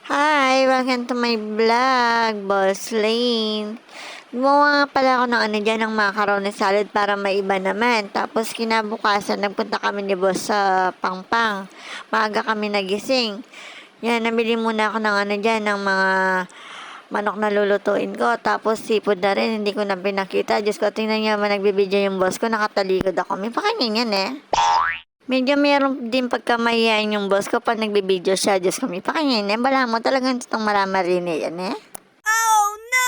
Hi! Welcome to my vlog, Boss Lane. Gumawa nga pala ako ng dyan, ng macaroni salad para maiba naman. Tapos kinabukasan, nagpunta kami ni Boss sa Pangpang. Maaga kami nagising. Yan, nabili muna ako ng dyan, ng mga manok na lulutuin ko. Tapos sipod na rin, hindi ko na pinakita. Diyos ko, tingnan niyo naman nagbibideo yung boss ko. Nakatalikod ako. May pakanin yan eh. Medyo meron din pagkamahiyain yung boss ko pag nagbibideo siya. Diyos ko, may pakainin eh. Bala mo talagang itong maramarin eh yan eh. Oh no!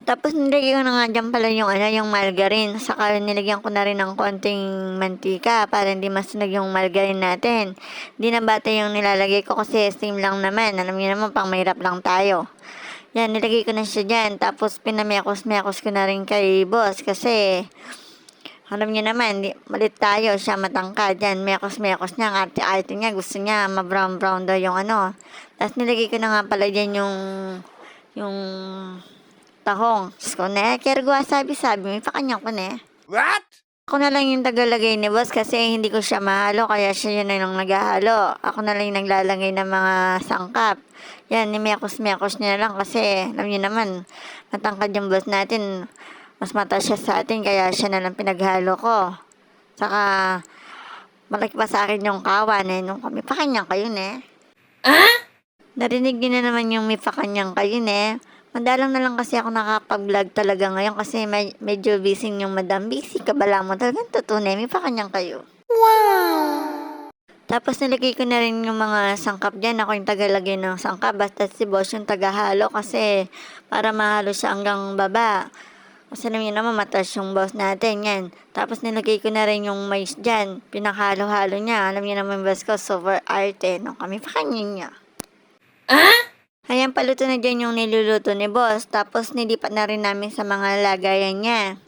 Tapos nilagyan ko na nga dyan pala yung margarine. Saka nilagyan ko na rin ng konting mantika para hindi masunog yung margarine natin. Di na bata yung nilalagay ko kasi steam lang naman. Alam niyo naman, pang mahirap lang tayo. Yan, nilagay ko na siya dyan. Tapos pinamekos-mekos ko na rin kay boss kasi alam niyo naman, malit tayo, siya matangkad. Yan, mekos-mekos niya, ang arte-arte niya. Gusto niya, ma-brown-brown daw yung Tapos nilagay ko na nga pala dyan yung tahong. Diyos ko, ne, kergwa, sabi-sabi, may pakanya ko, ne. What? Ako na lang yung tagalagay ni boss kasi hindi ko siya mahalo, kaya siya yun na yung naghahalo. Ako na lang yung naglalagay ng mga sangkap. Yan, ni-mekos-mekos niya lang kasi, alam niyo naman, matangkad yung boss natin. Mas mataas siya sa atin, kaya siya na lang pinaghalo ko. Saka, malaki pa sa akin yung kawan eh, nung kami pakanyang kayo, ne. Narinig niyo na naman yung may pakanyang kayo, ne. Madalang na lang kasi ako nakapag-vlog talaga ngayon kasi medyo busy yung madam. Busy ka bala mo talagang totoo, ne. May pakanyang kayo. Tapos nilagay ko na rin yung mga sangkap dyan. Ako yung tagalagay ng sangkap. Basta si boss yung tagahalo kasi para mahalo siya hanggang baba. Kasi alam niyo naman mataas yung boss natin. Yan. Tapos nilagay ko na rin yung mais dyan. Pinakahalo-halo niya. Alam niyo naman boss ko, super arte. No, kami pa kanya niya. Ayan, paluto na dyan yung niluluto ni boss. Tapos nilipat na rin namin sa mga lagayan niya.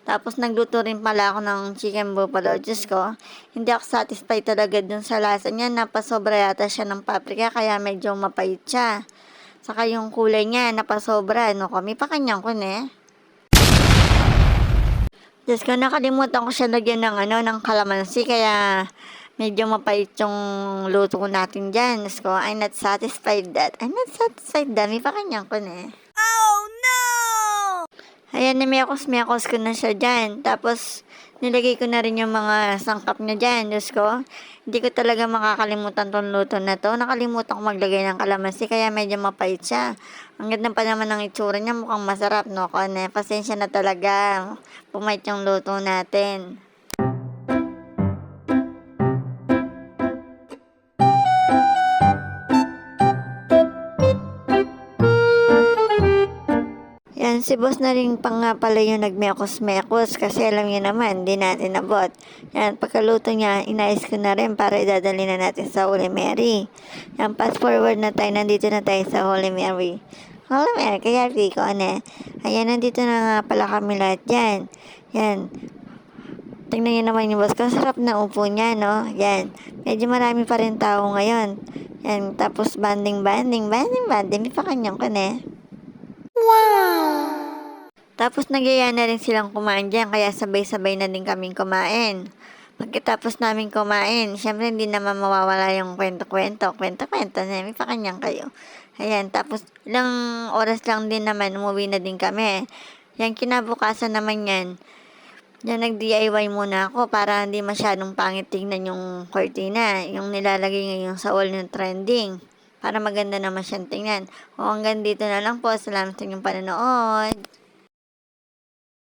Tapos nagluto rin pala ako ng chicken buffalo. Diyos ko, hindi ako satisfied talaga dun sa lasa niya. Napasobra yata siya ng paprika kaya medyo mapait siya. Saka yung kulay niya, napasobra. No, kami pa kanyang ko, ne. Diyos ko, nakalimutan ko siya lagyan ng kalamansi, kaya medyo mapait yung luto ko natin dyan. Diyos ko, I'm not satisfied that. I'm not satisfied that. May pa kanyang ko, ne. Oh no! Ayan, nimekos-mekos ko na siya dyan. Tapos, nilagay ko na rin yung mga sangkap niya dyan. Diyos ko, hindi ko talaga makakalimutan tong luto na to. Nakalimutan ko maglagay ng kalamansi, kaya medyo mapait siya. Ang ganda pa naman ng itsura niya, mukhang masarap, no? Kone, pasensya na talaga. Pumait yung luto natin. Yan, si boss na rin pa nga pala yung nagmekos-mekos kasi alam niyo naman, di natin nabot. Yan, pagkaluto niya, inayos ko na rin para idadali na natin sa Holy Mary. Yan, fast forward na tayo, nandito na tayo sa Holy Mary. Holy Mary, kaya ko, ane. Ayan, nandito na nga pala kami lahat yan. Yan, tingnan niyo naman yung boss ko, sarap na upo niya, no? Yan, medyo marami pa rin tao ngayon. Yan, tapos banding, may pa kanyang ko, ne. Tapos nagyaya na rin silang kumain dyan, kaya sabay-sabay na din kaming kumain. Pagkatapos namin kumain, syempre hindi naman mawawala yung kwento-kwento na may pakanyang kayo. Ayan, tapos ilang oras lang din naman, umuwi na din kami. Yan, kinabukasan naman yan. Yan, nag-DIY muna ako para hindi masyadong pangit tingnan yung cortina, yung nilalagay ngayon sa wall ng trending. Para maganda naman siyang tingnan. O hanggang dito na lang po. Salamat sa inyong panonood.